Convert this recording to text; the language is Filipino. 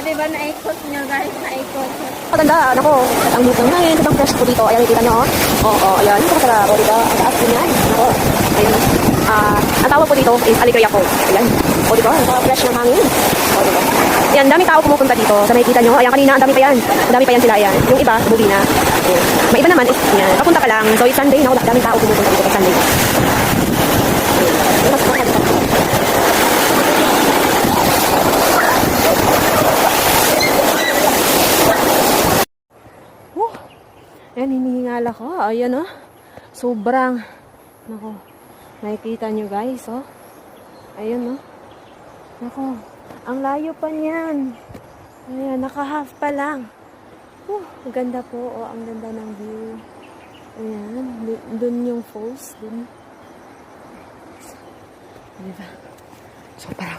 diba naikot nyo guys? Naikot. Maganda, ano ko, ang mood ng ngayon, sobrang fresh po dito. Ayan, nakita nyo, oh. Oo, ayan, ito masarap. O, diba? Ang taas din yan. Ako, ayun. Ang tawag po dito is Alegria Falls. Ayan. O, diba? Ang fresh ng hangin. O, diba? Ayan, dami tao pumupunta dito. Sa nakikita nyo, ayan, kanina, ang dami pa yan. Ang dami pa yan sila, ayan. Yung iba, bubi na. Ayan. May iba naman is, ayan, papunta ka lang. So, it's Sunday, no? Dami tao pumupunta dito sa Sunday. Ayan, hinihingal ako. Ayan, oh. Sobrang, nako, nakikita nyo guys, oh. Ayan, oh. Nako, ang layo pa niyan. Ayan, naka-half pa lang. Ang ganda po, oh. Ang ganda ng view. Ayan, dun yung falls, dun. Diba? So, parang,